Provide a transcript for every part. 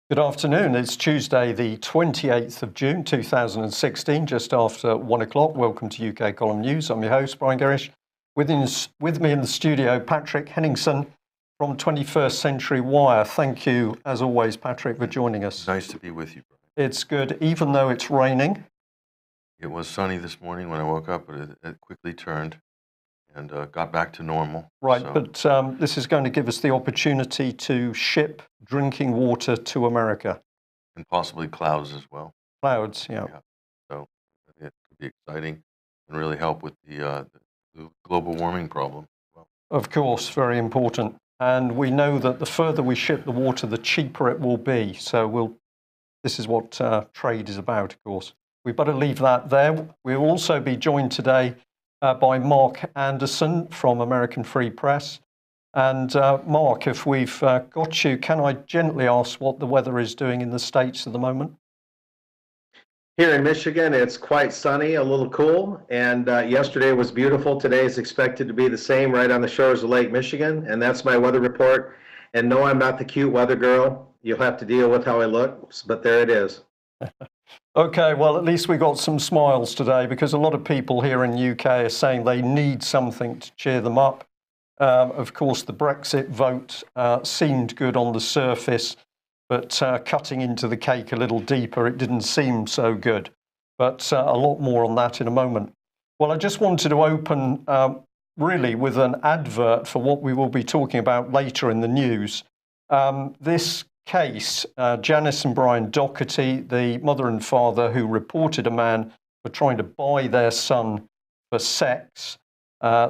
Good afternoon. It's Tuesday, the 28th of June, 2016, just after 1 o'clock. Welcome to UK Column News. I'm your host, Brian Gerrish. With me in the studio, Patrick Henningsen from 21st Century Wire. Thank you, as always, Patrick, for joining us. Nice to be with you, Brian. It's good, even though it's raining. It was sunny this morning when I woke up, but it quickly turned and got back to normal. Right, so. But this is going to give us the opportunity to ship drinking water to America. And possibly clouds as well. Clouds, yeah. So it could be exciting and really help with the global warming problem. Well. Of course, very important. And we know that the further we ship the water, the cheaper it will be. So this is what trade is about, of course. We better leave that there. We'll also be joined today by Mark Anderson from American Free Press. And Mark, if we've got you, can I gently ask what the weather is doing in the States at the moment? Here in Michigan, it's quite sunny, a little cool, and yesterday was beautiful. Today is expected to be the same right on the shores of Lake Michigan, and that's my weather report. And no, I'm not the cute weather girl. You'll have to deal with how I look, but there it is. Okay, well, at least we got some smiles today, because a lot of people here in the UK are saying they need something to cheer them up. Of course, the Brexit vote seemed good on the surface, but cutting into the cake a little deeper, it didn't seem so good. But a lot more on that in a moment. Well, I just wanted to open really with an advert for what we will be talking about later in the news. This case, Janice and Brian Doherty, the mother and father who reported a man for trying to buy their son for sex.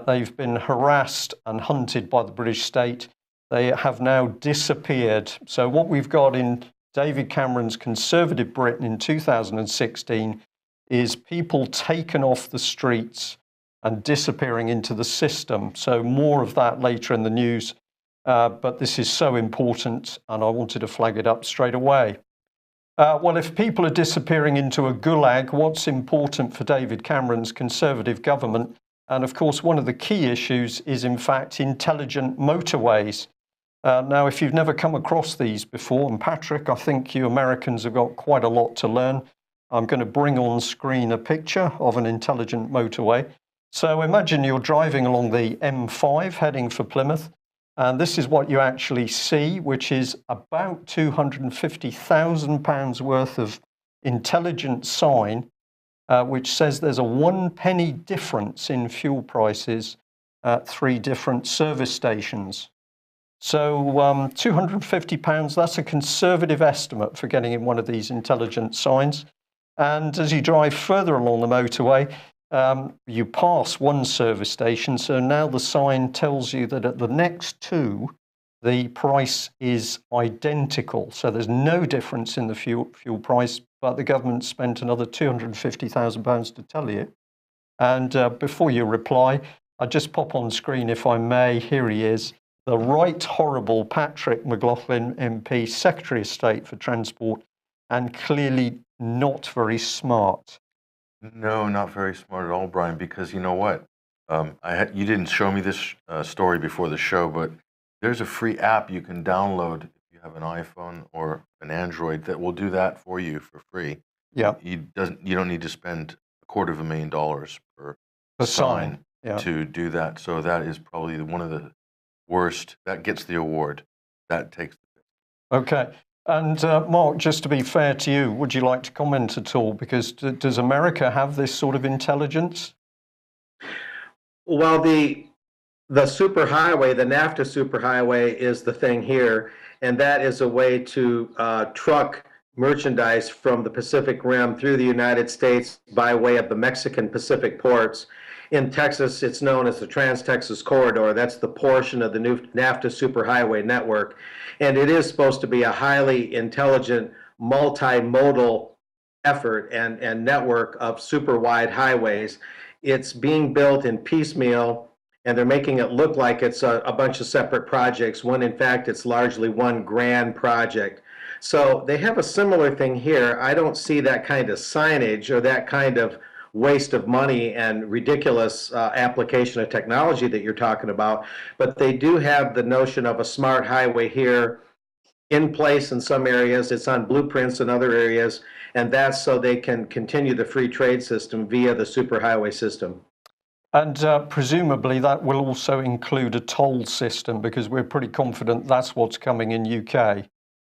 They've been harassed and hunted by the British state. They have now disappeared. So what we've got in David Cameron's Conservative Britain in 2016 is people taken off the streets and disappearing into the system. So more of that later in the news. But this is so important, and I wanted to flag it up straight away. Well, if people are disappearing into a gulag, what's important for David Cameron's Conservative government? And of course, one of the key issues is, in fact, intelligent motorways. Now, if you've never come across these before, and Patrick, I think you Americans have got quite a lot to learn. I'm going to bring on screen a picture of an intelligent motorway. So imagine you're driving along the M5 heading for Plymouth. And this is what you actually see, which is about £250,000 worth of intelligent sign, which says there's a 1 penny difference in fuel prices at 3 different service stations. So £250, that's a conservative estimate for getting in one of these intelligent signs. And as you drive further along the motorway, you pass one service station, so now the sign tells you that at the next 2, the price is identical. So there's no difference in the fuel price, but the government spent another £250,000 to tell you. And before you reply, I'll just pop on screen, if I may. Here he is, the right horrible Patrick McLaughlin MP, Secretary of State for Transport, and clearly not very smart. No, not very smart at all, Brian, because you know what? You didn't show me this story before the show, but there's a free app you can download if you have an iPhone or an Android that will do that for you for free. Yeah. You don't need to spend $250,000 per sign to do that. So that is probably one of the worst. That gets the award. That takes the pick. Okay. And Mark, just to be fair to you, would you like to comment at all? Because does America have this sort of intelligence? Well, the superhighway, the NAFTA superhighway, is the thing here, and that is a way to truck merchandise from the Pacific Rim through the United States by way of the Mexican Pacific ports. In Texas, it's known as the Trans-Texas Corridor. That's the portion of the new NAFTA superhighway network. And it is supposed to be a highly intelligent, multimodal effort and network of super wide highways. It's being built in piecemeal, and they're making it look like it's a bunch of separate projects, when in fact it's largely one grand project. So they have a similar thing here. I don't see that kind of signage or that kind of waste of money and ridiculous application of technology that you're talking about. But they do have the notion of a smart highway here in place in some areas. It's on blueprints in other areas, and that's so they can continue the free trade system via the superhighway system. And presumably that will also include a toll system, because we're pretty confident that's what's coming in UK.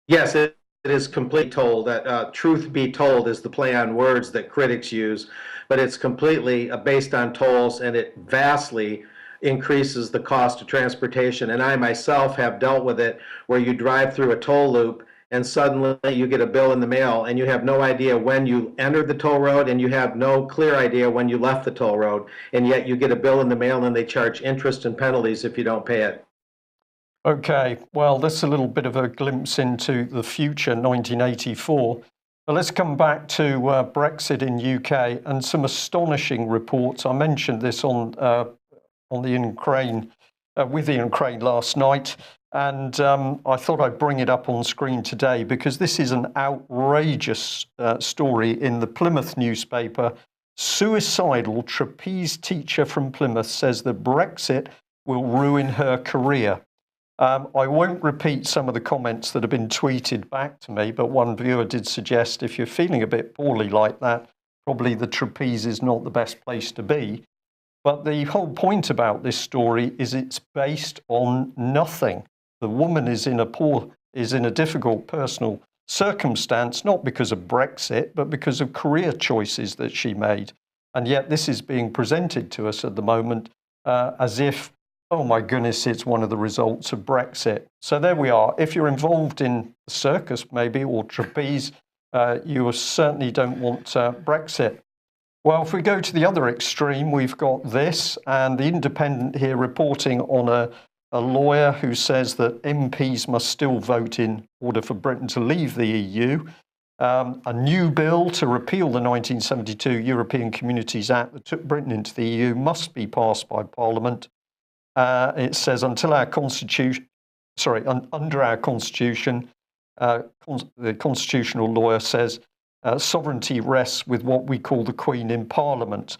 Yes, it is complete toll. That truth be told is the play on words that critics use, but it's completely based on tolls, and it vastly increases the cost of transportation. And I myself have dealt with it, where you drive through a toll loop and suddenly you get a bill in the mail and you have no idea when you entered the toll road, and you have no clear idea when you left the toll road, and yet you get a bill in the mail and they charge interest and penalties if you don't pay it. Okay, well, that's a little bit of a glimpse into the future, 1984. But let's come back to Brexit in UK and some astonishing reports. I mentioned this on the Ukraine, with Ian Crane last night, and I thought I'd bring it up on screen today because this is an outrageous story in the Plymouth newspaper. Suicidal trapeze teacher from Plymouth says that Brexit will ruin her career. I won't repeat some of the comments that have been tweeted back to me, but one viewer did suggest if you're feeling a bit poorly like that, probably the trapeze is not the best place to be. But the whole point about this story is it's based on nothing. The woman is in a difficult personal circumstance, not because of Brexit, but because of career choices that she made. And yet this is being presented to us at the moment as if, oh my goodness, it's one of the results of Brexit. So there we are. If you're involved in circus maybe, or trapeze, you certainly don't want Brexit. Well, if we go to the other extreme, we've got this, and the Independent here reporting on a lawyer who says that MPs must still vote in order for Britain to leave the EU. A new bill to repeal the 1972 European Communities Act that took Britain into the EU must be passed by Parliament. It says until our constitution, under our constitution, the constitutional lawyer says sovereignty rests with what we call the Queen in Parliament.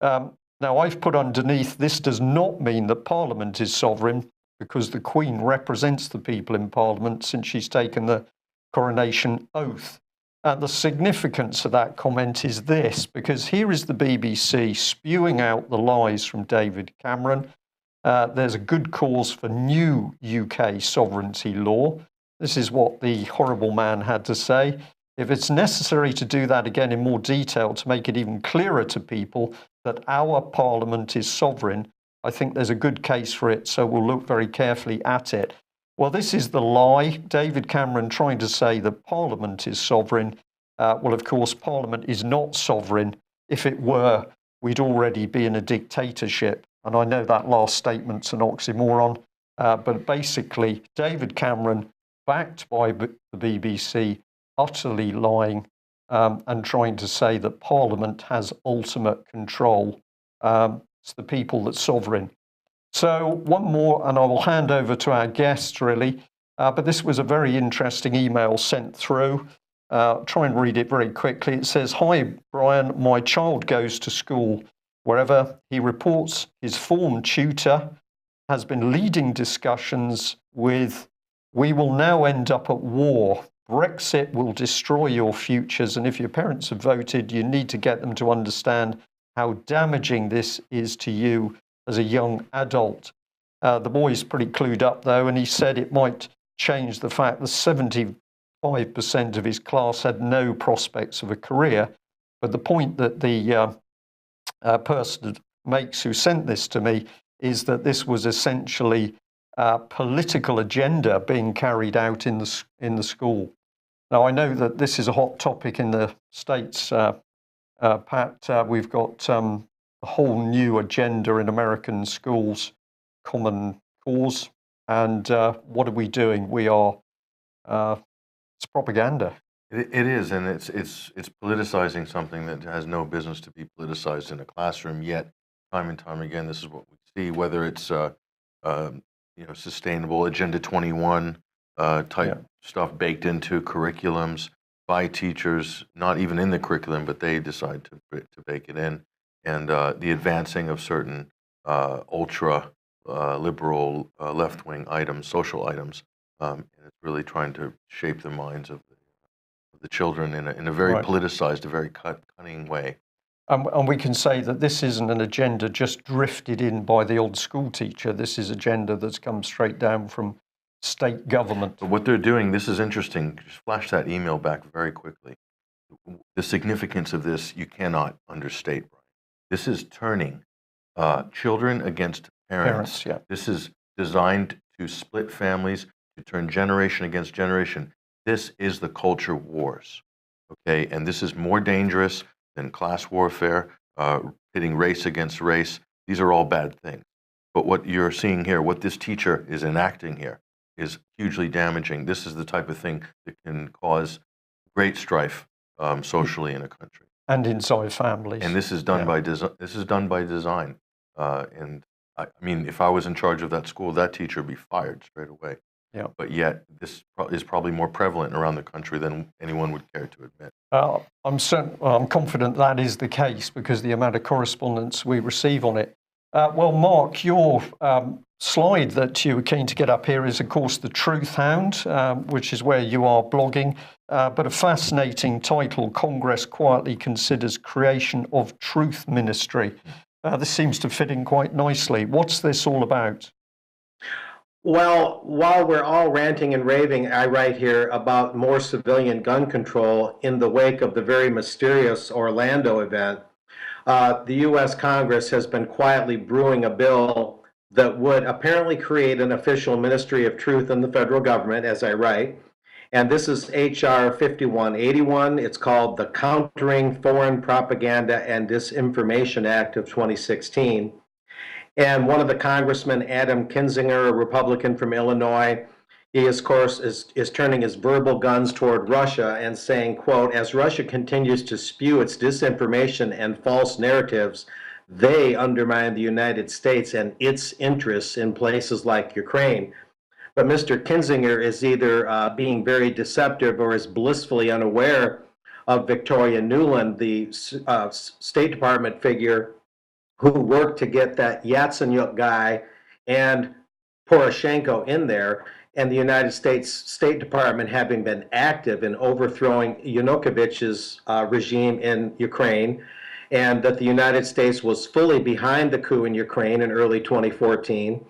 Now, I've put underneath, this does not mean that Parliament is sovereign, because the Queen represents the people in Parliament since she's taken the coronation oath. And the significance of that comment is this, because here is the BBC spewing out the lies from David Cameron. There's a good cause for new UK sovereignty law. This is what the horrible man had to say. If it's necessary to do that again in more detail to make it even clearer to people that our Parliament is sovereign, I think there's a good case for it, so we'll look very carefully at it. Well, this is the lie. David Cameron trying to say that Parliament is sovereign. Well, of course, Parliament is not sovereign. If it were, we'd already be in a dictatorship. And I know that last statement's an oxymoron, but basically, David Cameron, backed by the BBC, utterly lying and trying to say that Parliament has ultimate control. It's the people that's sovereign. So one more, and I will hand over to our guests, really. But this was a very interesting email sent through. Try and read it very quickly. It says, "Hi, Brian, my child goes to school. Wherever he reports, his form tutor has been leading discussions with, 'We will now end up at war. Brexit will destroy your futures, and if your parents have voted, you need to get them to understand how damaging this is to you as a young adult.'" The boy's pretty clued up, though, and he said it might change the fact that 75% of his class had no prospects of a career. But the point that the person makes who sent this to me is that this was essentially a political agenda being carried out in the school. Now, I know that this is a hot topic in the States, Pat. We've got a whole new agenda in American schools, Common Cause. And what are we doing? We are, it's propaganda. It is, and it's politicizing something that has no business to be politicized in a classroom. Yet, time and time again, this is what we see. Whether it's sustainable Agenda 21 type stuff baked into curriculums, by teachers, not even in the curriculum, but they decide to bake it in, and the advancing of certain ultra liberal left-wing items, social items, and it's really trying to shape the minds of the children in a very Right. politicized, a very cunning way. And we can say that this isn't an agenda just drifted in by the old school teacher. This is agenda that's come straight down from state government. But what they're doing, this is interesting. Just flash that email back very quickly. The significance of this you cannot understate, Brian. This is turning children against parents. Yeah. This is designed to split families, to turn generation against generation. This is the culture wars, okay? And this is more dangerous than class warfare, pitting race against race. These are all bad things. But what you're seeing here, what this teacher is enacting here, is hugely damaging. This is the type of thing that can cause great strife socially in a country. And inside families. And this is done by design. This is done by design. And I mean, if I was in charge of that school, that teacher would be fired straight away. Yeah. But yet, this is probably more prevalent around the country than anyone would care to admit. I'm confident that is the case because the amount of correspondence we receive on it. Well, Mark, your slide that you were keen to get up here is, of course, the Truth Hound, which is where you are blogging. But a fascinating title: Congress quietly considers creation of Truth Ministry. This seems to fit in quite nicely. What's this all about? Well, while we're all ranting and raving, I write here about more civilian gun control in the wake of the very mysterious Orlando event. The U.S. Congress has been quietly brewing a bill that would apparently create an official Ministry of Truth in the federal government, as I write. And this is H.R. 5181. It's called the Countering Foreign Propaganda and Disinformation Act of 2016. And one of the congressmen, Adam Kinzinger, a Republican from Illinois, he, of course, is turning his verbal guns toward Russia and saying, quote, as Russia continues to spew its disinformation and false narratives, they undermine the United States and its interests in places like Ukraine. But Mr. Kinzinger is either being very deceptive or is blissfully unaware of Victoria Nuland, the State Department figure who worked to get that Yatsenyuk guy and Poroshenko in there, and the United States State Department having been active in overthrowing Yanukovych's regime in Ukraine, and that the United States was fully behind the coup in Ukraine in early 2014.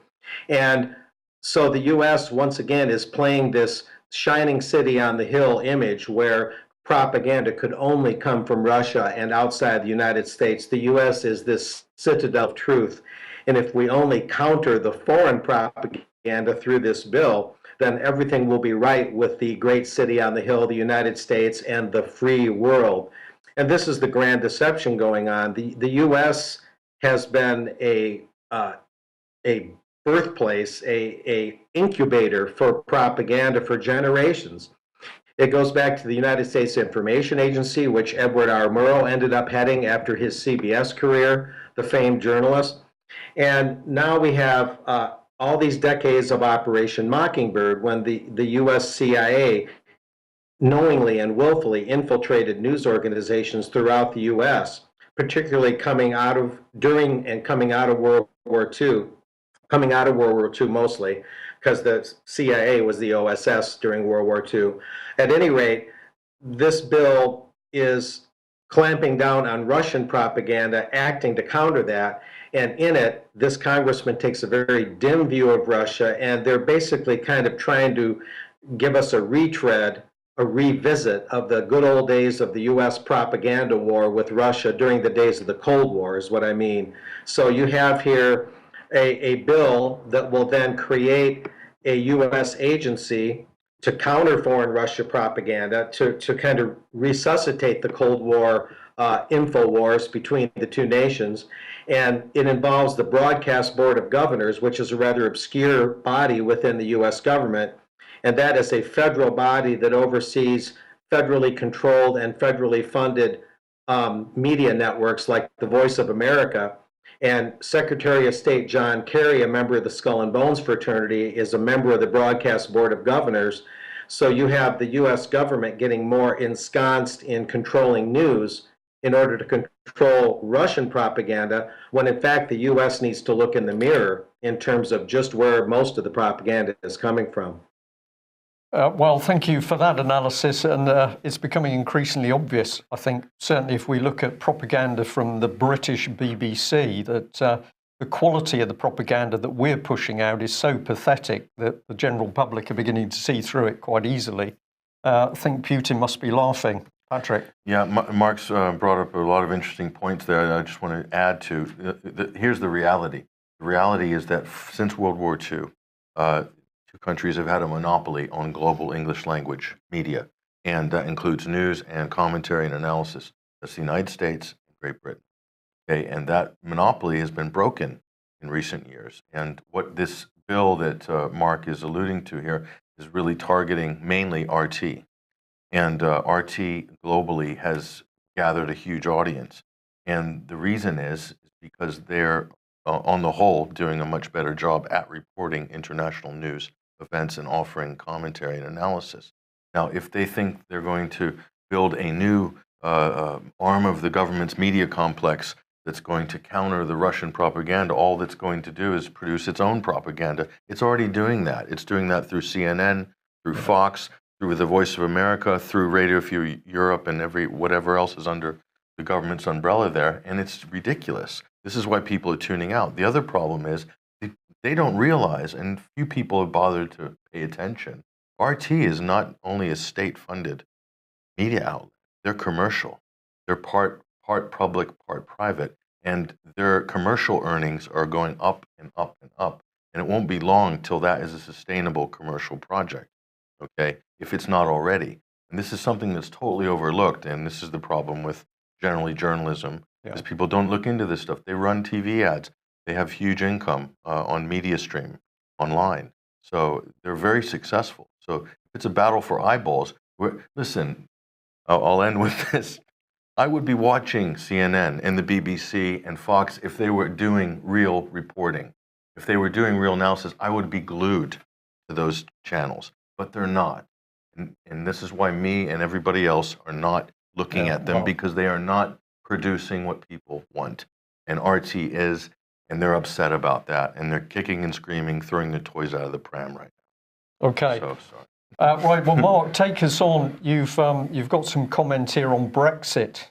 And so the U.S. once again is playing this shining city on the hill image where propaganda could only come from Russia and outside the United States. The U.S. is this citadel of truth. And if we only counter the foreign propaganda through this bill, then everything will be right with the great city on the hill, the United States, and the free world. And this is the grand deception going on. The U.S. has been a birthplace, a incubator for propaganda for generations. It goes back to the United States Information Agency, which Edward R. Murrow ended up heading after his CBS career, the famed journalist. And now we have all these decades of Operation Mockingbird, when the U.S. CIA knowingly and willfully infiltrated news organizations throughout the U.S., particularly coming out of World War II, coming out of World War II mostly, because the CIA was the OSS during World War II. At any rate, this bill is clamping down on Russian propaganda, acting to counter that. And in it, this congressman takes a very dim view of Russia, and they're basically kind of trying to give us a retread, a revisit of the good old days of the U.S. propaganda war with Russia during the days of the Cold War, is what I mean. So you have here a bill that will then create a U.S. agency to counter foreign Russia propaganda, to kind of resuscitate the Cold War info wars between the two nations. And it involves the Broadcast Board of Governors, which is a rather obscure body within the U.S. government. And that is a federal body that oversees federally controlled and federally funded media networks like the Voice of America. And Secretary of State John Kerry, a member of the Skull and Bones fraternity, is a member of the Broadcast Board of Governors. So you have the US government getting more ensconced in controlling news in order to control Russian propaganda, when in fact the US needs to look in the mirror in terms of just where most of the propaganda is coming from. Well, thank you for that analysis. And it's becoming increasingly obvious, I think, certainly if we look at propaganda from the British BBC, that the quality of the propaganda that we're pushing out is so pathetic that the general public are beginning to see through it quite easily. I think Putin must be laughing. Patrick? Yeah, Mark's brought up a lot of interesting points there. I just want to add to, here's the reality. The reality is that since World War II, two countries have had a monopoly on global English language media, and that includes news and commentary and analysis. That's the United States and Great Britain. Okay, and that monopoly has been broken in recent years. And what this bill that Mark is alluding to here is really targeting mainly RT. And RT globally has gathered a huge audience. And the reason is because they're, on the whole, doing a much better job at reporting international news events and offering commentary and analysis. Now, if they think they're going to build a new arm of the government's media complex that's going to counter the Russian propaganda, all that's going to do is produce its own propaganda. It's already doing that. It's doing that through CNN, through Fox, through the Voice of America, through Radio Free Europe, and whatever else is under the government's umbrella there, and it's ridiculous. This is why people are tuning out. The other problem is they don't realize, and few people have bothered to pay attention, RT is not only a state-funded media outlet, they're commercial. They're part public, part private, and their commercial earnings are going up and up and up, and it won't be long till that is a sustainable commercial project, okay, if it's not already. And this is something that's totally overlooked, and this is the problem with generally journalism, because people don't look into this stuff. They run TV ads. They have huge income on media stream online. So they're very successful. So if it's a battle for eyeballs, listen, I'll end with this. I would be watching CNN and the BBC and Fox if they were doing real reporting. If they were doing real analysis, I would be glued to those channels, but they're not. And this is why me and everybody else are not looking at them, because they are not producing what people want. And RT is, and they're upset about that. And they're kicking and screaming, throwing their toys out of the pram right now. Okay. So sorry. Right, well, Mark, take us on. You've got some comment here on Brexit.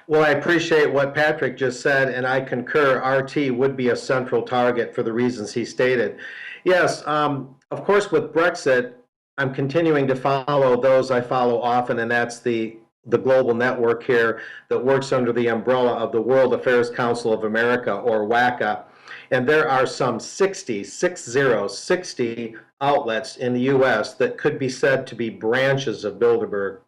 Well, I appreciate what Patrick just said, and I concur. RT would be a central target for the reasons he stated. Yes, of course, with Brexit, I'm continuing to follow those I follow often, and that's the global network here that works under the umbrella of the World Affairs Council of America, or WACA. And there are some 60 outlets in the U.S. that could be said to be branches of Bilderberg.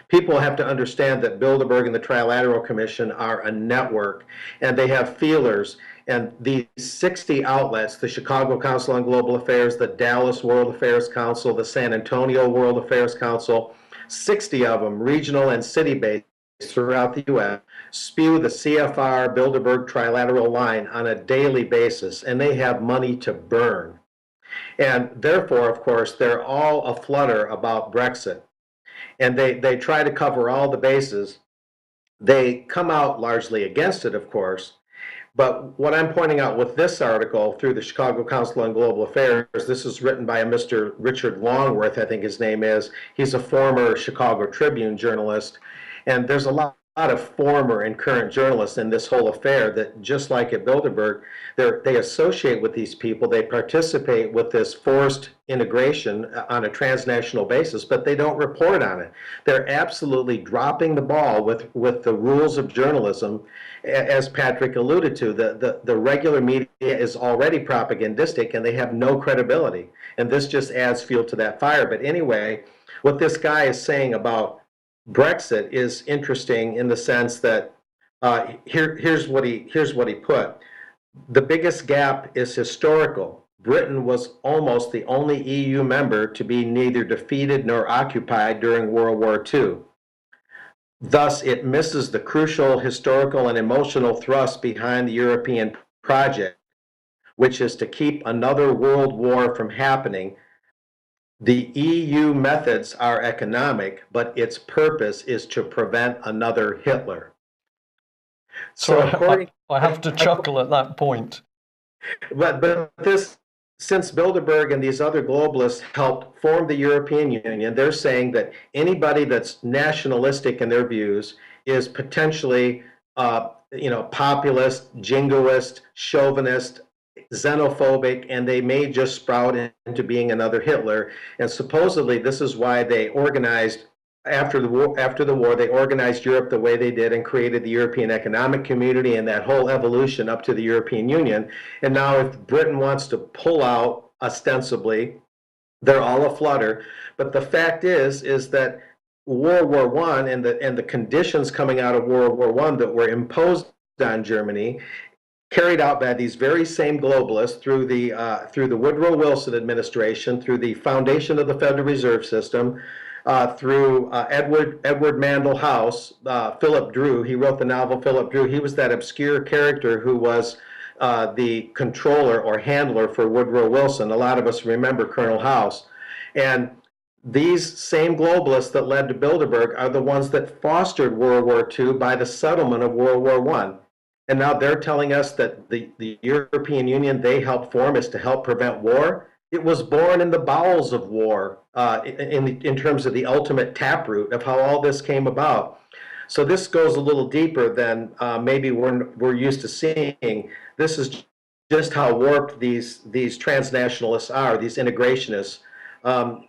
People have to understand that Bilderberg and the Trilateral Commission are a network, and they have feelers. And these 60 outlets, the Chicago Council on Global Affairs, the Dallas World Affairs Council, the San Antonio World Affairs Council, 60 of them, regional and city-based throughout the U.S., spew the CFR Bilderberg Trilateral line on a daily basis, and they have money to burn. And therefore, of course, they're all aflutter about Brexit. And they try to cover all the bases. They come out largely against it, of course. But what I'm pointing out with this article through the Chicago Council on Global Affairs, this is written by a Mr. Richard Longworth, I think his name is. He's a former Chicago Tribune journalist. And there's a lot of former and current journalists in this whole affair that, just like at Bilderberg, they associate with these people. They participate with this forced integration on a transnational basis, but they don't report on it. They're absolutely dropping the ball with the rules of journalism. As Patrick alluded to, the regular media is already propagandistic, and they have no credibility. And this just adds fuel to that fire. But anyway, what this guy is saying about Brexit is interesting in the sense that here's what he put. The biggest gap is historical. Britain was almost the only EU member to be neither defeated nor occupied during World War II. Thus, it misses the crucial historical and emotional thrust behind the European project, which is to keep another world war from happening. The EU methods are economic, but its purpose is to prevent another Hitler. So Sorry, according, I have to chuckle at that point. but this, since Bilderberg and these other globalists helped form the European Union, they're saying that anybody that's nationalistic in their views is potentially, populist, jingoist, chauvinist, xenophobic, and they may just sprout into being another Hitler. And supposedly, this is why they organized after the war. After the war, they organized Europe the way they did and created the European Economic Community and that whole evolution up to the European Union. And now, if Britain wants to pull out, ostensibly, they're all aflutter. But the fact is that World War I and the conditions coming out of World War I that were imposed on Germany, carried out by these very same globalists through the Woodrow Wilson administration, through the foundation of the Federal Reserve System, through Edward Mandell House, Philip Drew. He wrote the novel Philip Drew. He was that obscure character who was the controller or handler for Woodrow Wilson. A lot of us remember Colonel House. And these same globalists that led to Bilderberg are the ones that fostered World War II by the settlement of World War I. And now they're telling us that the European Union they helped form is to help prevent war. It was born in the bowels of war in terms of the ultimate taproot of how all this came about. So this goes a little deeper than maybe we're used to seeing. This is just how warped these transnationalists are, these integrationists,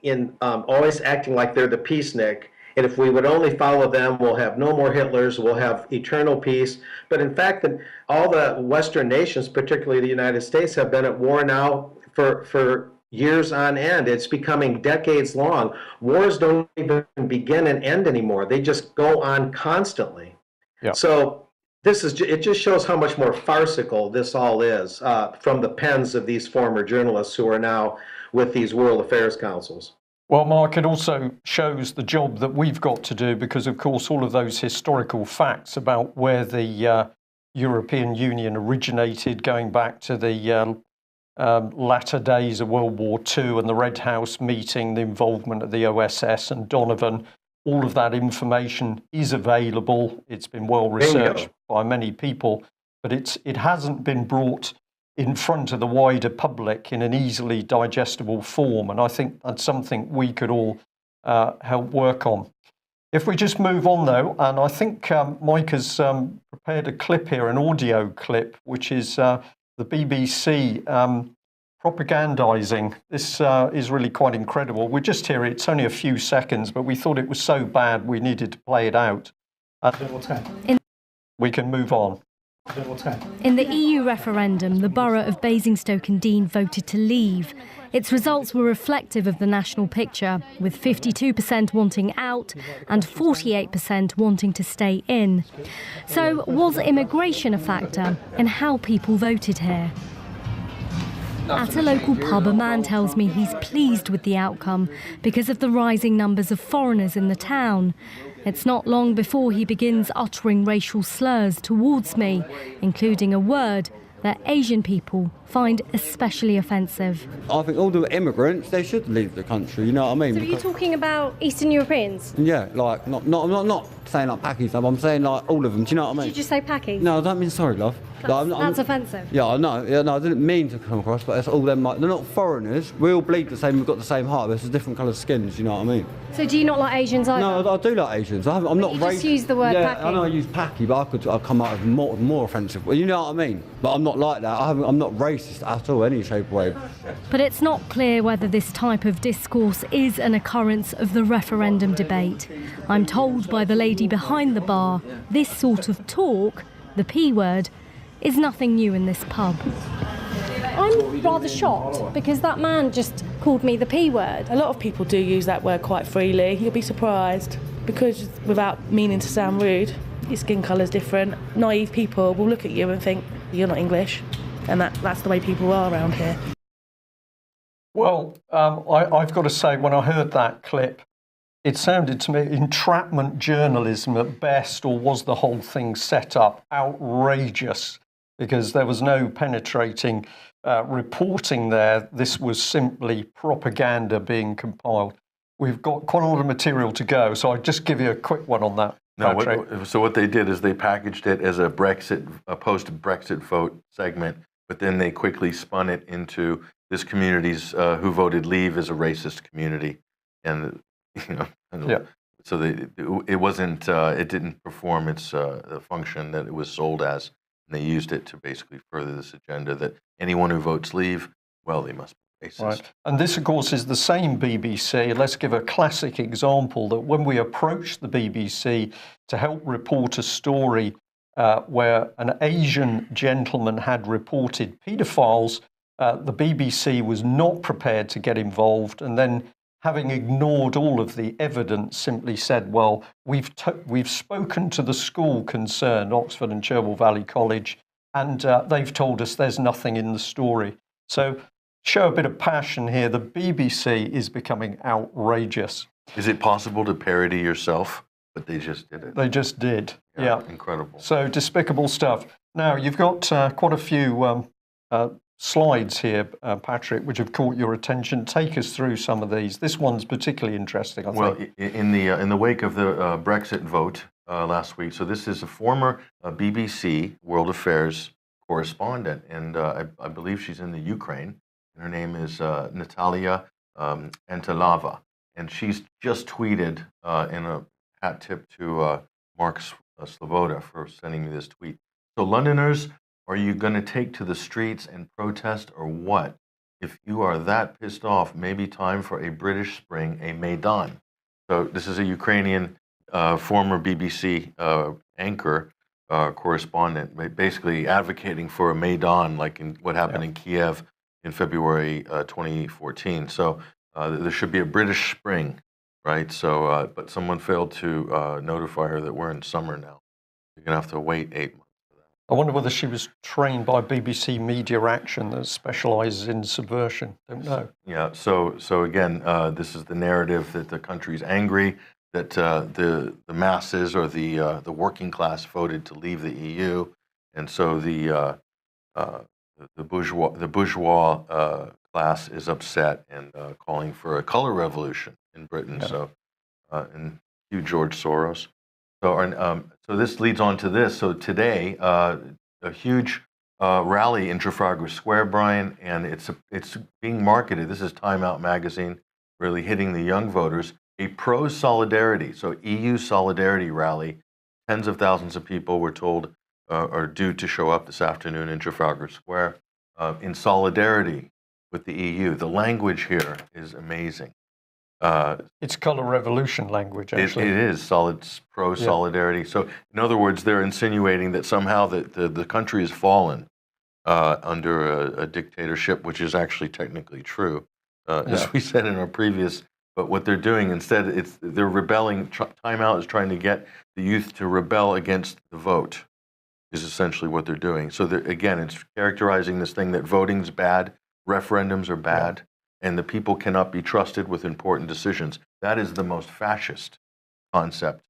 in always acting like they're the peacenik. And if we would only follow them, we'll have no more Hitlers, we'll have eternal peace. But in fact, all the Western nations, particularly the United States, have been at war now for years on end. It's becoming decades long. Wars don't even begin and end anymore. They just go on constantly. Yeah. So it just shows how much more farcical this all is from the pens of these former journalists who are now with these World Affairs Councils. Well, Mark, it also shows the job that we've got to do because, of course, all of those historical facts about where the European Union originated, going back to the latter days of World War II and the Red House meeting, the involvement of the OSS and Donovan, all of that information is available. It's been well researched by many people, but it hasn't been brought in front of the wider public in an easily digestible form. And I think that's something we could all help work on. If we just move on, though, and I think Mike has prepared a clip here, an audio clip, which is the BBC propagandizing. This is really quite incredible. We're just here, it's only a few seconds, but we thought it was so bad we needed to play it out. We can move on. In the EU referendum, the borough of Basingstoke-and-Deane voted to leave. Its results were reflective of the national picture, with 52% wanting out and 48% wanting to stay in. So, was immigration a factor in how people voted here? At a local pub, a man tells me he's pleased with the outcome because of the rising numbers of foreigners in the town. It's not long before he begins uttering racial slurs towards me, including a word that Asian people find especially offensive. I think all the immigrants, they should leave the country, you know what I mean? So are you talking about Eastern Europeans? Yeah, like, not saying like Pakistan, I'm saying like all of them, do you know what I mean? Did you just say Pakis? No, I don't mean sorry, love. That's offensive. Yeah, I know. Yeah, no, I didn't mean to come across, but it's all them. Like, they're not foreigners. We all bleed the same. We've got the same heart. There's just different coloured skins. You know what I mean? So do you not like Asians either? No, I do like Asians. I'm not you racist. just use the word yeah, Paki. I know I use Paki, but I'll come out as more offensive. Well, you know what I mean? But I'm not like that. I'm not racist at all, any shape or way. But it's not clear whether this type of discourse is an occurrence of the referendum debate. I'm told by the lady behind the bar, this sort of talk, the P word, is nothing new in this pub. I'm rather shocked because that man just called me the P word. A lot of people do use that word quite freely. You'll be surprised because without meaning to sound rude, your skin colour's different. Naive people will look at you and think you're not English, and that's the way people are around here. Well, I've got to say, when I heard that clip, it sounded to me entrapment journalism at best, or was the whole thing set up? Outrageous, because there was no penetrating reporting there this was simply propaganda being compiled. We've got quite a lot of material to go, so I'll just give you a quick one on that. No, Patrick. so what they did is they packaged it as a post-Brexit vote segment, but then they quickly spun it into this community's who voted Leave as a racist community, and so it wasn't it didn't perform its the function that it was sold as, and they used it to basically further this agenda that anyone who votes Leave, well, they must be racist. Right. And this, of course, is the same BBC. Let's give a classic example that when we approached the BBC to help report a story where an Asian gentleman had reported paedophiles, the BBC was not prepared to get involved, and then, having ignored all of the evidence, simply said, well, we've spoken to the school concerned, Oxford and Cherwell Valley College, and they've told us there's nothing in the story. So show a bit of passion here. The BBC is becoming outrageous. Is it possible to parody yourself? But they just did it. They just did. Yeah. Incredible. So despicable stuff. Now, you've got quite a few slides here, Patrick, which have caught your attention. Take us through some of these. This one's particularly interesting, I think. Well, in the wake of the Brexit vote last week, so this is a former BBC World Affairs correspondent, and I believe she's in the Ukraine. Her name is Natalia Antelava, and she's just tweeted in a hat tip to Mark Sloboda for sending me this tweet. So, Londoners, are you going to take to the streets and protest, or what? If you are that pissed off, maybe time for a British Spring, a Maidan. So this is a Ukrainian former BBC anchor correspondent, basically advocating for a Maidan, like in what happened in Kiev in February 2014. So there should be a British Spring, right? So, but someone failed to notify her that we're in summer now. You're going to have to wait 8 months. I wonder whether she was trained by BBC Media Action that specialises in subversion. Don't know. Yeah. So again, this is the narrative that the country's angry, that the masses or the working class voted to leave the EU, and so the bourgeois class is upset and calling for a color revolution in Britain. Yeah. So and cue George Soros. So this leads on to this. So today, a huge rally in Trafalgar Square, Brian, and it's being marketed. This is Time Out magazine, really hitting the young voters. A pro-solidarity, so EU solidarity rally. Tens of thousands of people, we're told, are due to show up this afternoon in Trafalgar Square in solidarity with the EU. The language here is amazing. It's color revolution language, actually. It is pro-solidarity. Yeah. So, in other words, they're insinuating that somehow the country has fallen under a dictatorship, which is actually technically true, as we said in our previous. But what they're doing instead, they're rebelling. Time Out is trying to get the youth to rebel against the vote, is essentially what they're doing. So, again, it's characterizing this thing that voting's bad, referendums are bad. Yeah. And the people cannot be trusted with important decisions. That is the most fascist concept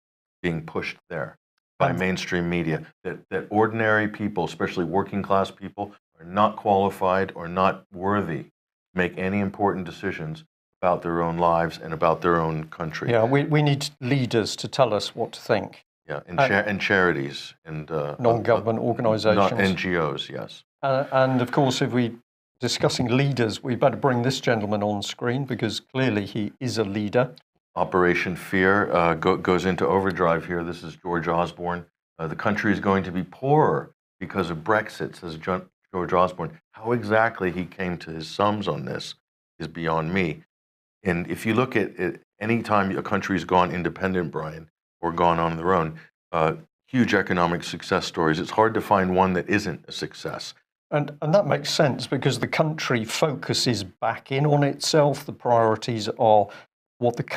being pushed there by mainstream media, that ordinary people, especially working class people, are not qualified or not worthy to make any important decisions about their own lives and about their own country. Yeah, we need leaders to tell us what to think. Yeah, and charities and non-government organizations. Not NGOs, yes. And of course, if we discussing leaders, we better bring this gentleman on screen because clearly he is a leader. Operation Fear goes into overdrive here. This is George Osborne. The country is going to be poorer because of Brexit, says George Osborne. How exactly he came to his sums on this is beyond me. And if you look at it, any time a country's gone independent, Brian, or gone on their own, huge economic success stories, it's hard to find one that isn't a success. And that makes sense because the country focuses back in on itself. The priorities are what that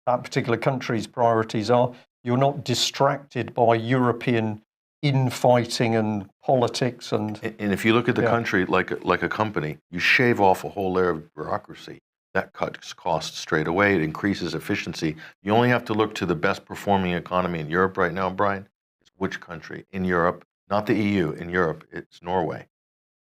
particular country's priorities are. You're not distracted by European infighting and politics. And if you look at the country like a company, you shave off a whole layer of bureaucracy. That cuts costs straight away. It increases efficiency. You only have to look to the best performing economy in Europe right now, Brian. It's which country in Europe? Not the EU, in Europe, it's Norway.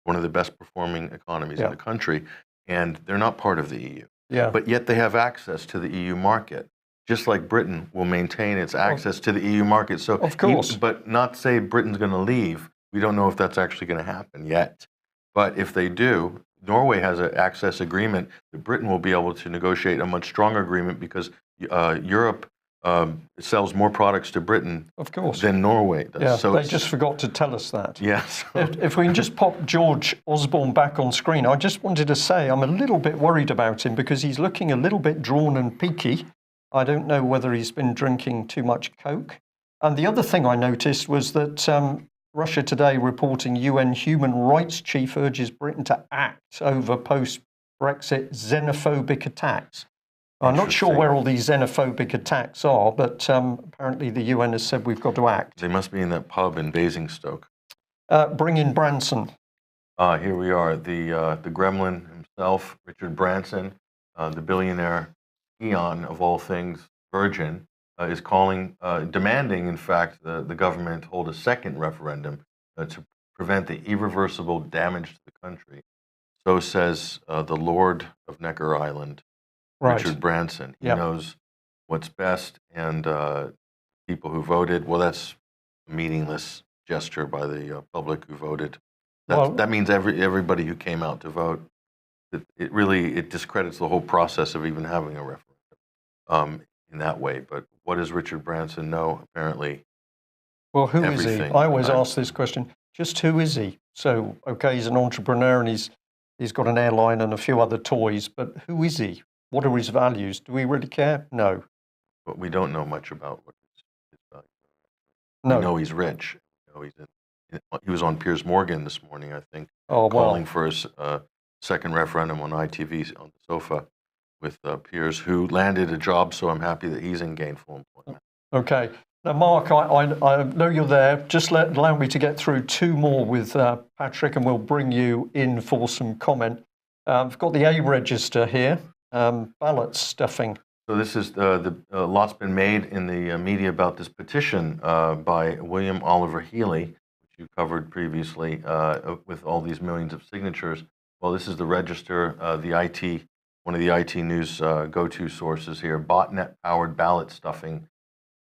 one of the best performing economies Yeah. in the country, and they're not part of the EU. Yeah. But yet they have access to the EU market, just like Britain will maintain its access to the EU market. So, Of course. but not say Britain's going to leave. We don't know if that's actually going to happen yet. But if they do, Norway has an access agreement that Britain will be able to negotiate a much stronger agreement because Europe sells more products to Britain Of course. than Norway does. Yeah, So they it's- just forgot to tell us that. yeah. So, If we can just pop George Osborne back on screen, I just wanted to say I'm a little bit worried about him because he's looking a little bit drawn and peaky. I don't know whether he's been drinking too much Coke. And the other thing I noticed was that Russia Today reporting UN human rights chief urges Britain to act over post-Brexit xenophobic attacks. I'm not sure Interesting. where all these xenophobic attacks are, but apparently the UN has said we've got to act. they must be in that pub in Basingstoke. Bring in Branson. Here we are, the gremlin himself, Richard Branson, the billionaire eon of all things, Virgin, is calling, demanding, in fact, the government hold a second referendum to prevent the irreversible damage to the country. So says the Lord of Necker Island, Right. Richard Branson. He Yeah. knows what's best, and people who voted, well, that's a meaningless gesture by the public who voted. Well- That means everybody who came out to vote. It really discredits the whole process of even having a referendum in that way. But what does Richard Branson know? Apparently, Well, who is he? everything. I always ask this question. Just who is he? So, okay, he's an entrepreneur and he's got an airline and a few other toys, but who is he? What are his values? Do we really care? No. but we don't know much about what his value. No. We know he's rich. You know, he was on Piers Morgan this morning, I think, Oh, well, calling for a second referendum on ITV on the sofa with Piers, who landed a job. So I'm happy that he's in gainful employment. okay. Now, Mark, I know you're there. Just allow me to get through two more with Patrick, and we'll bring you in for some comment. I've got the A register here, ballot stuffing. So this is the lot's been made in the media about this petition by William Oliver Healy, which you covered previously, with all these millions of signatures. Well, this is the register, one of the IT news go-to sources here. Botnet-powered ballot stuffing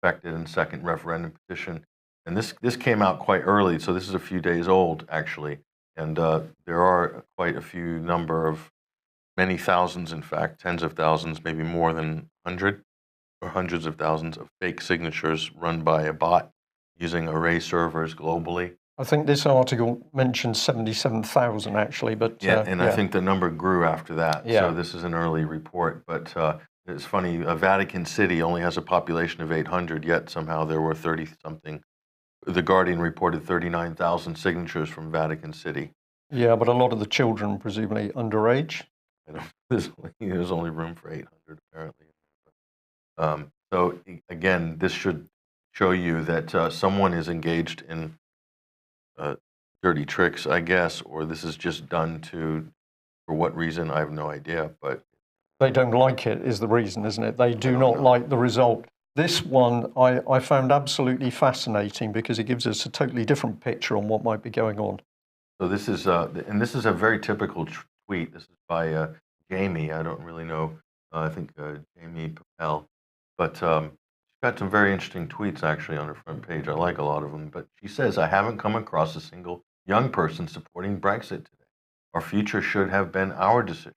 affected in second referendum petition, and this came out quite early, so this is a few days old actually, and there are quite a few number of many thousands, in fact, tens of thousands, maybe more than 100 or hundreds of thousands of fake signatures run by a bot using array servers globally. I think this article mentioned 77,000 actually, but Yeah, and I think the number grew after that. Yeah. So this is an early report, but it's funny. Vatican City only has a population of 800, yet somehow there were 30-something. The Guardian reported 39,000 signatures from Vatican City. yeah, but a lot of the children presumably underage. There's only room for 800 apparently. So again, this should show you that someone is engaged in dirty tricks, I guess, or this is just done for what reason, I have no idea, but They don't like it is the reason, isn't it? They do don't not know. like the result. This one I found absolutely fascinating because it gives us a totally different picture on what might be going on. so this is and this is a very typical tweet. This is by Jamie. I don't really know. I think Jamie Papel, but she's got some very interesting tweets actually on her front page. I like a lot of them. But she says, "I haven't come across a single young person supporting Brexit today. Our future should have been our decision,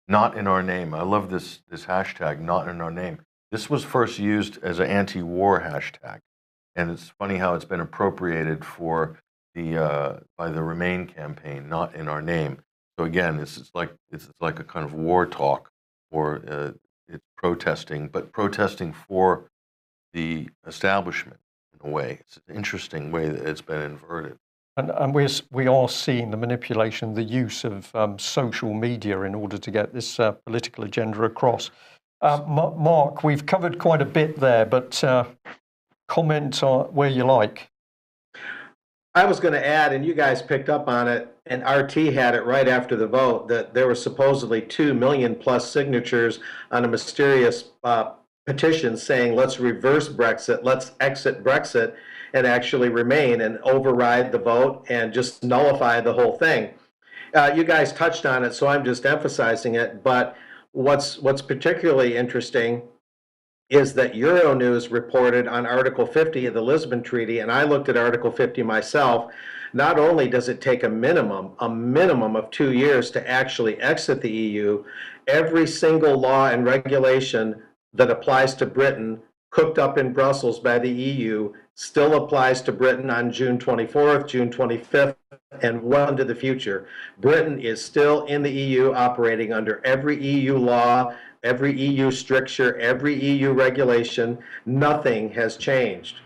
not in our name." I love this hashtag, "not in our name." This was first used as an anti-war hashtag, and it's funny how it's been appropriated for by the Remain campaign, "not in our name." So again, it's like a kind of war talk, or it's protesting, but protesting for the establishment in a way. It's an interesting way that it's been inverted. And we are seeing the manipulation, the use of social media in order to get this political agenda across. Mark, we've covered quite a bit there, but comment where you like. I was going to add, and you guys picked up on it, and RT had it right after the vote, that there were supposedly 2 million plus signatures on a mysterious petition saying, let's reverse Brexit, let's exit Brexit, and actually remain and override the vote and just nullify the whole thing. You guys touched on it, so I'm just emphasizing it. But what's particularly interesting is that Euronews reported on Article 50 of the Lisbon Treaty, and I looked at Article 50 myself. Not only does it take a minimum of 2 years to actually exit the EU, every single law and regulation that applies to Britain, cooked up in Brussels by the EU, still applies to Britain on June 24th, June 25th, and well into the future. Britain is still in the EU, operating under every EU law, every EU stricture, every EU regulation. Nothing has changed.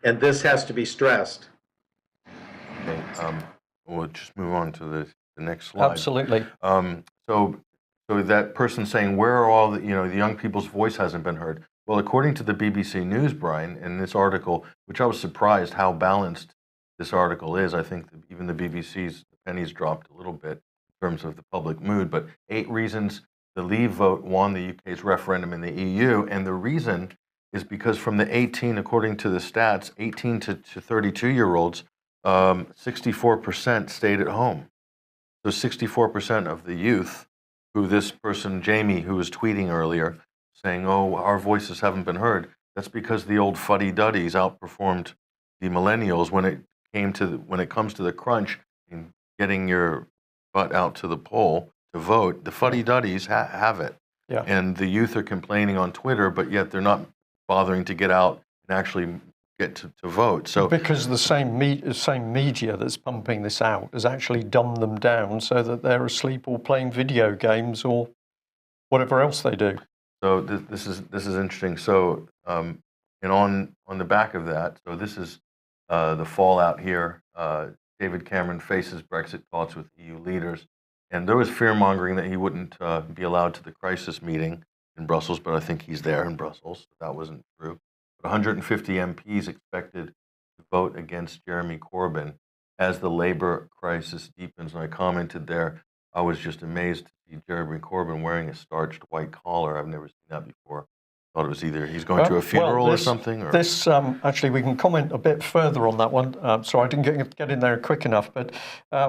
And this has to be stressed. Okay, we'll just move on to the next slide. Absolutely. So that person saying, where are all the, the young people's voice hasn't been heard? Well, according to the BBC News, Brian, in this article, which I was surprised how balanced this article is, I think even the BBC's pennies dropped a little bit in terms of the public mood, but 8 reasons the Leave vote won the UK's referendum in the EU, and the reason is because from the 18, according to the stats, 18 to 32-year-olds, 64% stayed at home. So 64% of the youth, who this person, Jamie, who was tweeting earlier, saying, oh, our voices haven't been heard, that's because the old fuddy-duddies outperformed the millennials when it comes to the crunch and getting your butt out to the poll to vote. The fuddy-duddies have it. Yeah. And the youth are complaining on Twitter, but yet they're not bothering to get out and actually get to vote. So because the same media that's pumping this out has actually dumbed them down so that they're asleep or playing video games or whatever else they do. So this is interesting. So and on the back of that, so this is the fallout here. David Cameron faces Brexit talks with EU leaders, and there was fear-mongering that he wouldn't be allowed to the crisis meeting in Brussels, but I think he's there in Brussels. That wasn't true. But 150 MPs expected to vote against Jeremy Corbyn as the Labour crisis deepens. And I commented there, I was just amazed to see Jeremy Corbyn wearing a starched white collar. I've never seen that before. Thought it was either he's going to a funeral or something. Or? This actually, we can comment a bit further on that one. Sorry, I didn't get in there quick enough, but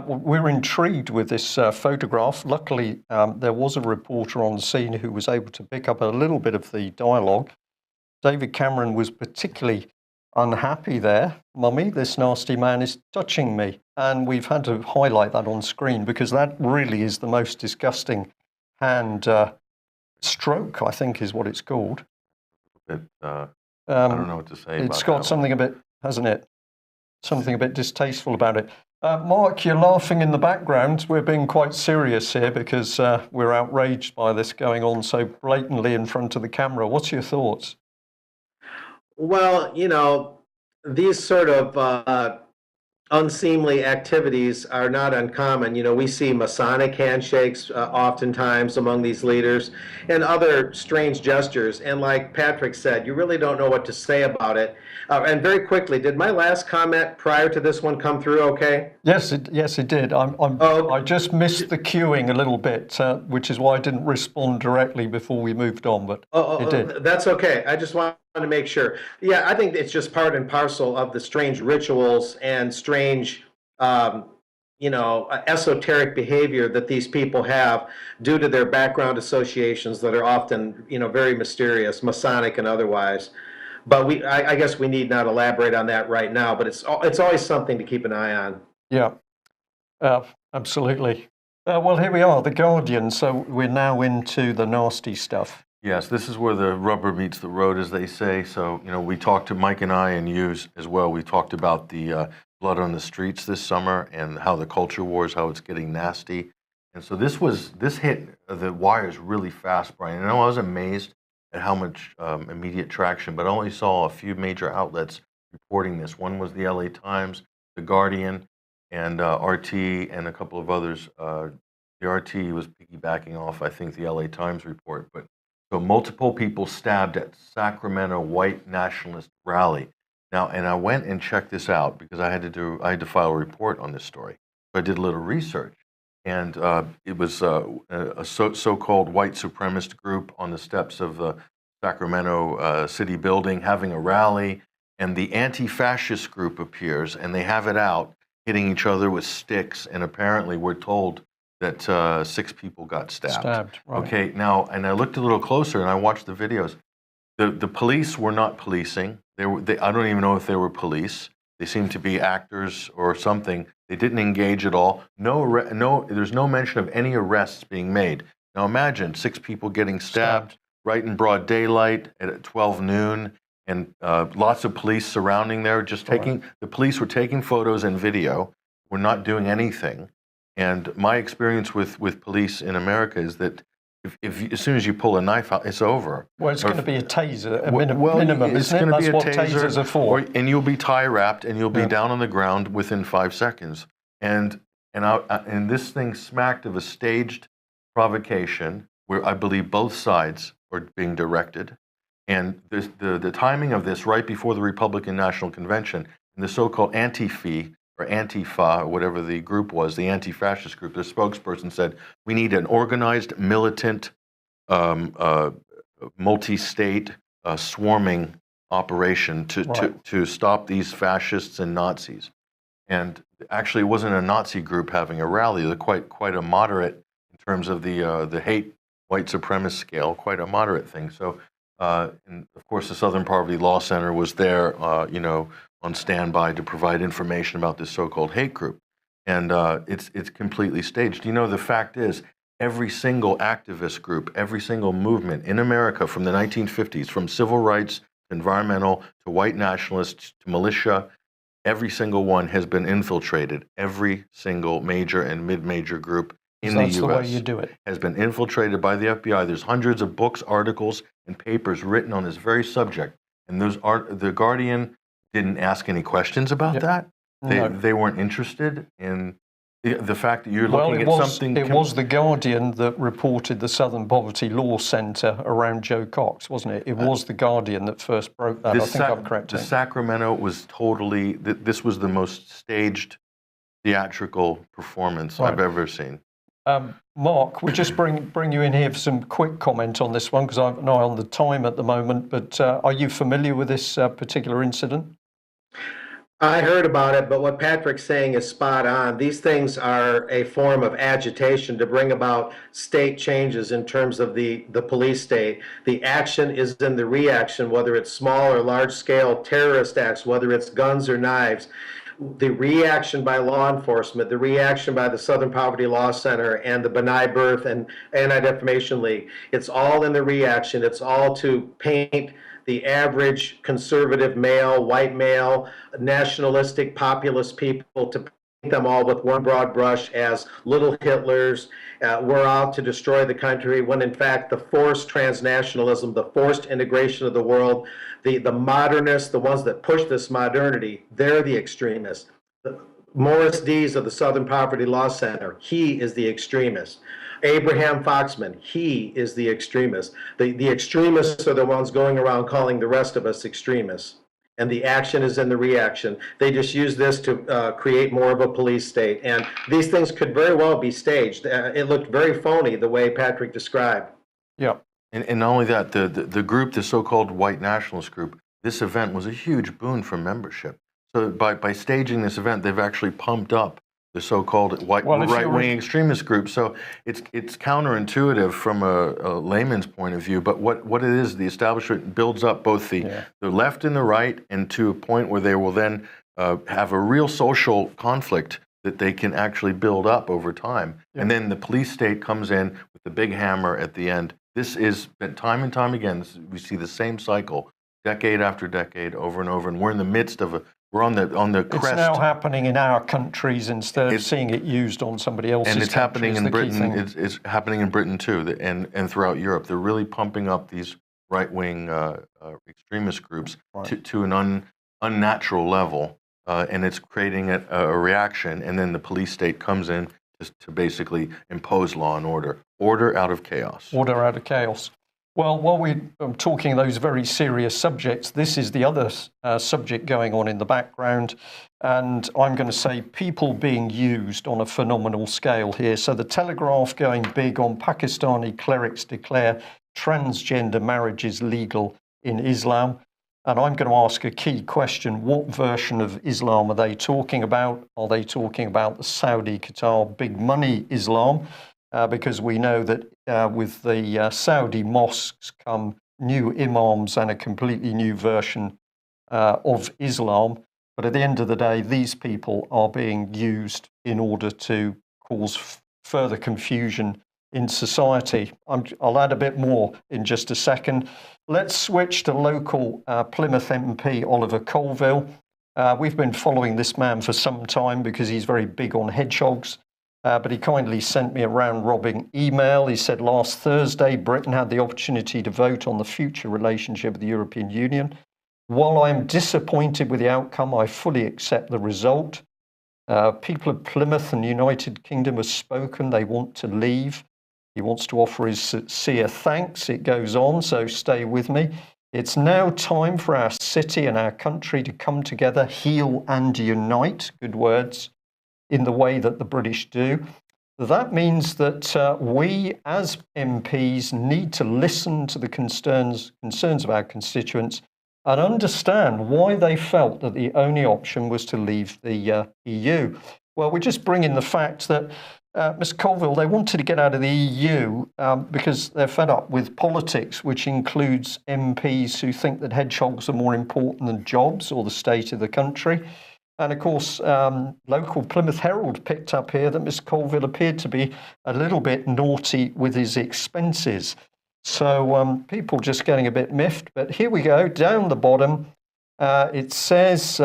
we're intrigued with this photograph. Luckily, there was a reporter on the scene who was able to pick up a little bit of the dialogue. David Cameron was particularly unhappy there. Mummy, this nasty man is touching me. And we've had to highlight that on screen because that really is the most disgusting hand stroke, I think is what it's called. I don't know what to say. It's got something a bit, hasn't it? Something a bit distasteful about it. Mark, you're laughing in the background. We're being quite serious here because we're outraged by this going on so blatantly in front of the camera. What's your thoughts? Well, these sort of unseemly activities are not uncommon. We see Masonic handshakes oftentimes among these leaders and other strange gestures. And like Patrick said, you really don't know what to say about it. And very quickly, did my last comment prior to this one come through okay? Yes, it did. I just missed the queuing a little bit, which is why I didn't respond directly before we moved on, but it did. That's okay. I just want to make sure. Yeah, I think it's just part and parcel of the strange rituals and strange, esoteric behavior that these people have due to their background associations that are often, very mysterious, Masonic and otherwise. But I guess we need not elaborate on that right now, but it's always something to keep an eye on. Yeah, absolutely. Well, here we are, The Guardian. So we're now into the nasty stuff. Yes, this is where the rubber meets the road, as they say. So, we talked to Mike and I and you as well. We talked about the blood on the streets this summer and how the culture wars, how it's getting nasty. And so this hit the wires really fast, Brian. I was amazed at how much immediate traction, but I only saw a few major outlets reporting this. One was the LA Times, The Guardian, and RT, and a couple of others. The RT was piggybacking off, I think, the LA Times report. But so multiple people stabbed at Sacramento white nationalist rally. Now, and I went and checked this out because I had to file a report on this story. So I did a little research. And it was a so-called white supremacist group on the steps of the Sacramento city building having a rally, and the anti-fascist group appears, and they have it out, hitting each other with sticks, and apparently we're told that 6 people got stabbed. Right. Okay, now, and I looked a little closer and I watched the videos. The police were not policing. I don't even know if they were police. They seemed to be actors or something. They didn't engage at all. There's no mention of any arrests being made. Now imagine 6 people getting stabbed right in broad daylight at 12 noon, and lots of police surrounding there, the police were taking photos and video, were not doing anything. And my experience with police in America is that if as soon as you pull a knife out, it's over. Well, it's going to be a taser, Well, minimum, it's isn't it? going to That's be a what taser, tasers are for. and you'll be tie wrapped, and you'll be Yeah. down on the ground within 5 seconds. And this thing smacked of a staged provocation, where I believe both sides are being directed. And the timing of this, right before the Republican National Convention, and the so-called Antifa, or whatever the group was, the anti-fascist group, their spokesperson said, we need an organized, militant, multi-state swarming operation to stop these fascists and Nazis. And actually, it wasn't a Nazi group having a rally. They're quite a moderate in terms of the hate white supremacist scale, quite a moderate thing. So, and of course, the Southern Poverty Law Center was there, on standby to provide information about this so-called hate group. And it's completely staged. The fact is, every single activist group, every single movement in America from the 1950s, from civil rights, to environmental, to white nationalists, to militia, every single one has been infiltrated. Every single major and mid-major group in the U.S. That's the way you do it. Has been infiltrated by the FBI. There's hundreds of books, articles, and papers written on this very subject. And the Guardian didn't ask any questions about that. They weren't interested in the fact that you're looking at something. It was the Guardian that reported the Southern Poverty Law Center around Joe Cox, wasn't it? It was the Guardian that first broke that. I think I'm correct. The Sacramento was totally. This was the most staged, theatrical performance I've ever seen. Mark, we'll just bring you in here for some quick comment on this one, because I'm an eye on the time at the moment. But are you familiar with this particular incident? I heard about it, but what Patrick's saying is spot on. These things are a form of agitation to bring about state changes in terms of the police state. The action is in the reaction, whether it's small or large scale terrorist acts, whether it's guns or knives. The reaction by law enforcement, the reaction by the Southern Poverty Law Center and the B'nai B'rith and Anti-Defamation League, it's all in the reaction. It's all to paint the average conservative male, white male, nationalistic, populist people, to paint them all with one broad brush as little Hitlers. We're out to destroy the country, when in fact the forced transnationalism, the forced integration of the world, the modernists, the ones that push this modernity, they're the extremists. Morris Dees of the Southern Poverty Law Center, he is the extremist. Abraham Foxman, he is the extremist. The extremists are the ones going around calling the rest of us extremists. And the action is in the reaction. They just use this to create more of a police state. And these things could very well be staged. It looked very phony the way Patrick described. Yeah. And not only that, the group, the so-called white nationalist group, this event was a huge boon for membership. So by staging this event, they've actually pumped up the so-called right-wing extremist group. So it's counterintuitive from a layman's point of view, but what it is, the establishment builds up both the left and the right, and to a point where they will then have a real social conflict that they can actually build up over time. Yeah. And then the police state comes in with the big hammer at the end. This is time and time again, we see the same cycle, decade after decade, over and over, and we're in the midst of we're on the crest. It's now happening in our countries instead of seeing it used on somebody else's. And it's happening in Britain. It's happening in Britain too, and throughout Europe. They're really pumping up these right-wing extremist groups to an unnatural level, and it's creating a reaction. And then the police state comes in to basically impose law and order out of chaos. Order out of chaos. Well, while we're talking those very serious subjects, this is the other subject going on in the background, and I'm going to say people being used on a phenomenal scale here. So the Telegraph going big on Pakistani clerics declare transgender marriage is legal in Islam. And I'm going to ask a key question. What version of Islam are they talking about? Are they talking about the Saudi, Qatar, big money Islam? Because we know that with the Saudi mosques come new imams and a completely new version of Islam. But at the end of the day, these people are being used in order to cause further confusion in society. I'll add a bit more in just a second. Let's switch to local Plymouth MP Oliver Colville. We've been following this man for some time because he's very big on hedgehogs, but he kindly sent me a round-robin email. He said last Thursday, Britain had the opportunity to vote on the future relationship with the European Union. While I am disappointed with the outcome, I fully accept the result. People of Plymouth and the United Kingdom have spoken. They want to leave. He wants to offer his sincere thanks. It goes on, so stay with me. It's now time for our city and our country to come together, heal and unite, good words, in the way that the British do. That means that we as MPs need to listen to the concerns of our constituents and understand why they felt that the only option was to leave the EU. Well, we just bring in the fact that Mr. Colville, they wanted to get out of the EU because they're fed up with politics, which includes MPs who think that hedgehogs are more important than jobs or the state of the country. And of course, local Plymouth Herald picked up here that Mr. Colville appeared to be a little bit naughty with his expenses. So people just getting a bit miffed. But here we go, down the bottom. It says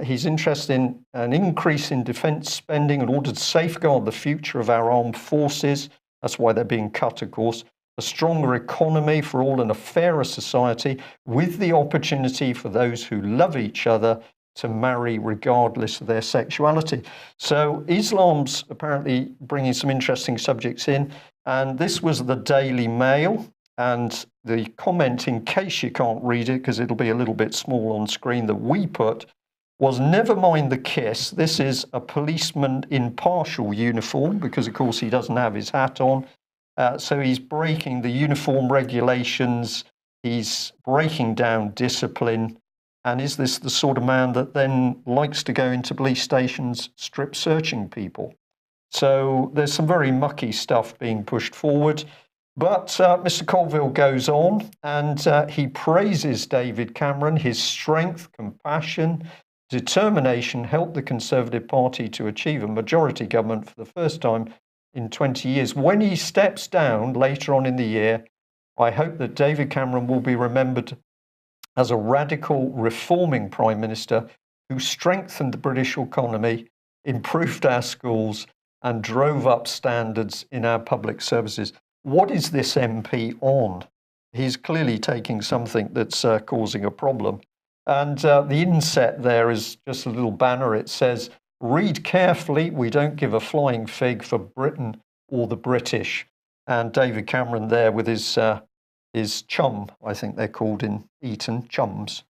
he's interested in an increase in defence spending in order to safeguard the future of our armed forces. That's why they're being cut, of course. A stronger economy for all and a fairer society with the opportunity for those who love each other to marry regardless of their sexuality. So Islam's apparently bringing some interesting subjects in. And this was the Daily Mail. And the comment, in case you can't read it, because it'll be a little bit small on screen, that we put was, never mind the kiss. This is a policeman in partial uniform, because, of course, he doesn't have his hat on. So he's breaking the uniform regulations. He's breaking down discipline. And is this the sort of man that then likes to go into police stations strip searching people? So there's some very mucky stuff being pushed forward. But Mr. Colville goes on and he praises David Cameron. His strength, compassion, determination helped the Conservative Party to achieve a majority government for the first time in 20 years. When he steps down later on in the year, I hope that David Cameron will be remembered as a radical reforming Prime Minister who strengthened the British economy, improved our schools, and drove up standards in our public services. What is this MP on? He's clearly taking something that's causing a problem. And the inset there is just a little banner. It says, read carefully, we don't give a flying fig for Britain or the British. And David Cameron there with his chum, I think they're called in Eton, chums.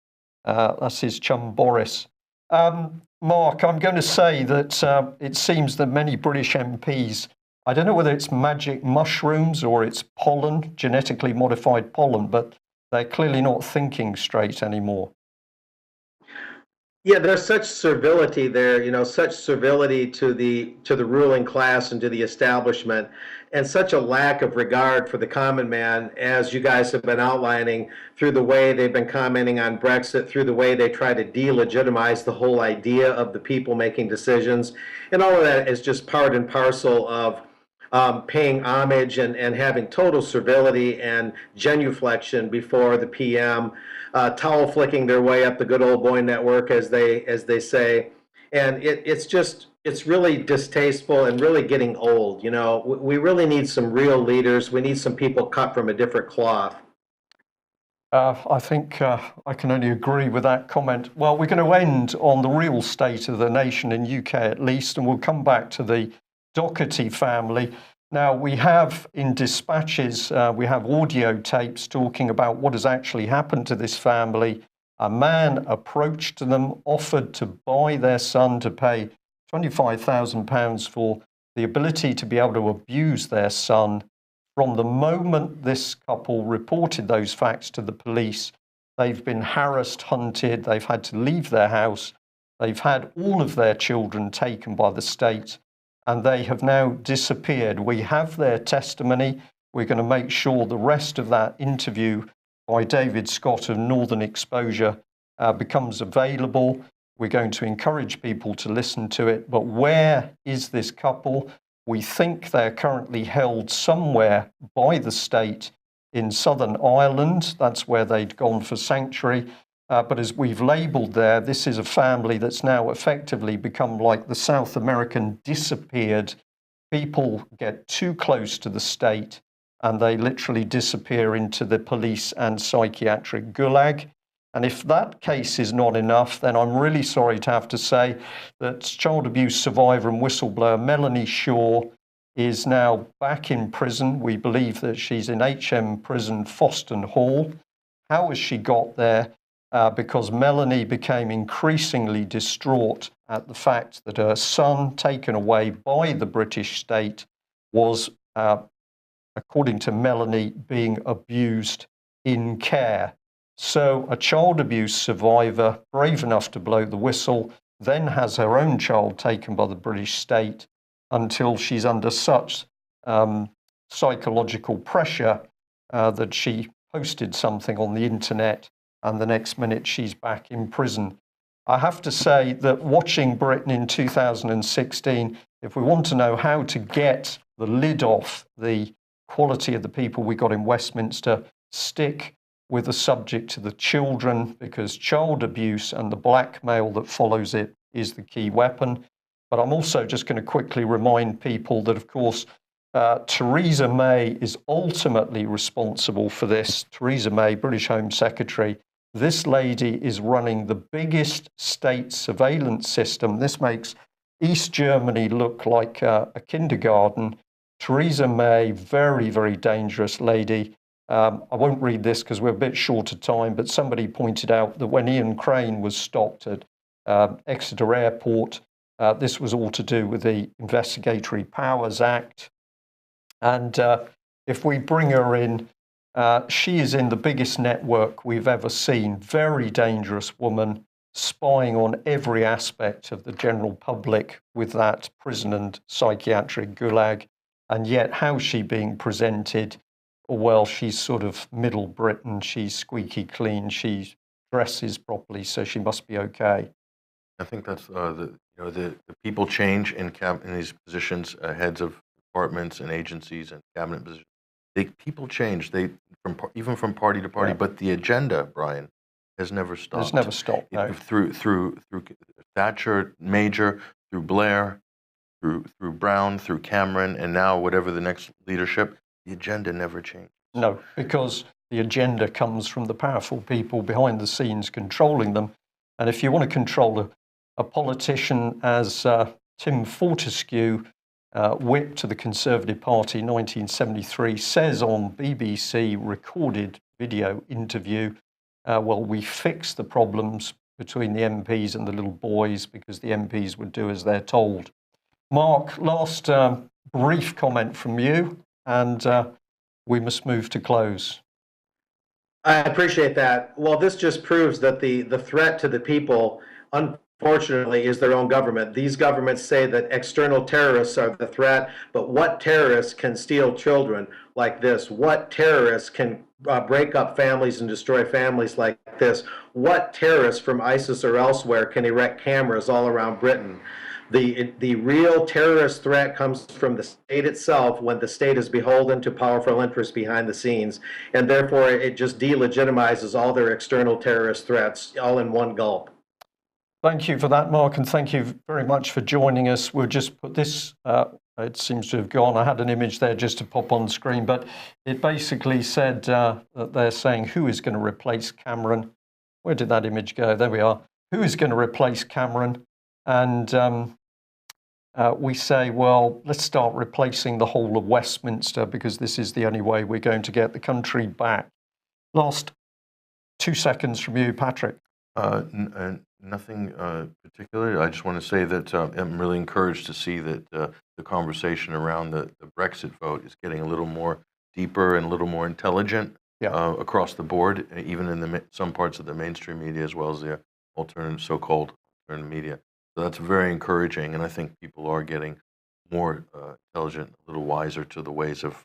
That's his chum Boris. Mark, I'm going to say that it seems that many British MPs, I don't know whether it's magic mushrooms or it's pollen, genetically modified pollen, but they're clearly not thinking straight anymore. Yeah, there's such servility there, such servility to the ruling class and to the establishment, and such a lack of regard for the common man, as you guys have been outlining through the way they've been commenting on Brexit, through the way they try to delegitimize the whole idea of the people making decisions. And all of that is just part and parcel of paying homage and having total servility and genuflection before the PM, towel flicking their way up the good old boy network, as they say. And it's really distasteful and really getting old. We really need some real leaders. We need some people cut from a different cloth. I think I can only agree with that comment. Well, we're going to end on the real state of the nation in UK at least, and we'll come back to the Doherty family. Now, we have in dispatches, we have audio tapes talking about what has actually happened to this family. A man approached them, offered to buy their son, to pay £25,000 for the ability to be able to abuse their son. From the moment this couple reported those facts to the police, They've been harassed, hunted, they've had to leave their house, they've had all of their children taken by the state, and they have now disappeared. We have their testimony. We're going to make sure the rest of that interview by David Scott of Northern Exposure becomes available. We're going to encourage people to listen to it. But where is this couple? We think they're currently held somewhere by the state in Southern Ireland. That's where they'd gone for sanctuary. But as we've labelled there, this is a family that's now effectively become like the South American disappeared. People get too close to the state and they literally disappear into the police and psychiatric gulag. And if that case is not enough, then I'm really sorry to have to say that child abuse survivor and whistleblower Melanie Shaw is now back in prison. We believe that she's in HM Prison Foston Hall. How has she got there? Because Melanie became increasingly distraught at the fact that her son, taken away by the British state, was, according to Melanie, being abused in care. So a child abuse survivor, brave enough to blow the whistle, then has her own child taken by the British state until she's under such psychological pressure that she posted something on the internet, and the next minute she's back in prison. I have to say that watching Britain in 2016, if we want to know how to get the lid off the quality of the people we got in Westminster, stick with the subject to the children, because child abuse and the blackmail that follows it is the key weapon. But I'm also just going to quickly remind people that, of course, Theresa May is ultimately responsible for this. Theresa May, British Home Secretary. This lady is running the biggest state surveillance system. This makes East Germany look like a kindergarten. Theresa May, very, very dangerous lady. I won't read this because we're a bit short of time, but somebody pointed out that when Ian Crane was stopped at Exeter Airport, this was all to do with the Investigatory Powers Act. And if we bring her in, she is in the biggest network we've ever seen. Very dangerous woman, spying on every aspect of the general public with that prison and psychiatric gulag. And yet, how's she being presented? Well, she's sort of middle Britain. She's squeaky clean. She dresses properly, so she must be okay. I think that's the people change in these positions, heads of departments and agencies and cabinet positions. People change. Even from party to party. Yeah. But the agenda, Brian, has never stopped. It's never stopped. No. Through Thatcher, Major, through Blair, through Brown, through Cameron, and now whatever the next leadership. The agenda never changed. No, because the agenda comes from the powerful people behind the scenes controlling them. And if you want to control a politician, as Tim Fortescue, whip to the Conservative Party in 1973, says on BBC recorded video interview, well, we fix the problems between the MPs and the little boys because the MPs would do as they're told. Mark, last brief comment from you, and we must move to close. I appreciate that. Well, this just proves that the threat to the people, unfortunately, is their own government. These governments say that external terrorists are the threat, but what terrorists can steal children like this? What terrorists can break up families and destroy families like this? What terrorists from ISIS or elsewhere can erect cameras all around Britain? The real terrorist threat comes from the state itself, when the state is beholden to powerful interests behind the scenes, and therefore it just delegitimizes all their external terrorist threats all in one gulp. Thank you for that, Mark, and thank you very much for joining us. We'll just put this, it seems to have gone. I had an image there just to pop on the screen, but it basically said that they're saying, who is going to replace Cameron? Where did that image go? There we are. Who is going to replace Cameron? And we say, well, let's start replacing the whole of Westminster, because this is the only way we're going to get the country back. Last 2 seconds from you, Patrick. Nothing particular. I just want to say that I'm really encouraged to see that the conversation around the Brexit vote is getting a little more deeper and a little more intelligent. Yeah. across the board, even in some parts of the mainstream media as well as the alternative, so-called alternative media. So that's very encouraging, and I think people are getting more intelligent, a little wiser to the ways of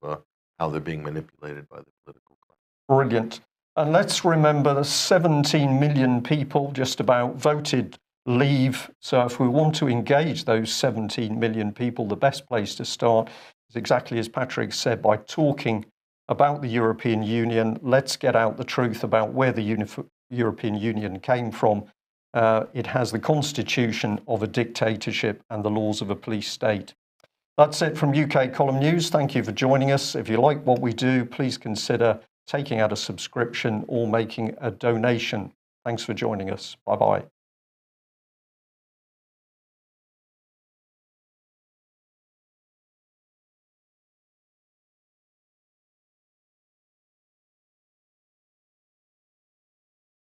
how they're being manipulated by the political class. Brilliant. And let's remember that 17 million people just about voted leave. So if we want to engage those 17 million people, the best place to start is exactly as Patrick said, by talking about the European Union. Let's get out the truth about where the European Union came from. It has the constitution of a dictatorship and the laws of a police state. That's it from UK Column News. Thank you for joining us. If you like what we do, please consider taking out a subscription or making a donation. Thanks for joining us. Bye-bye.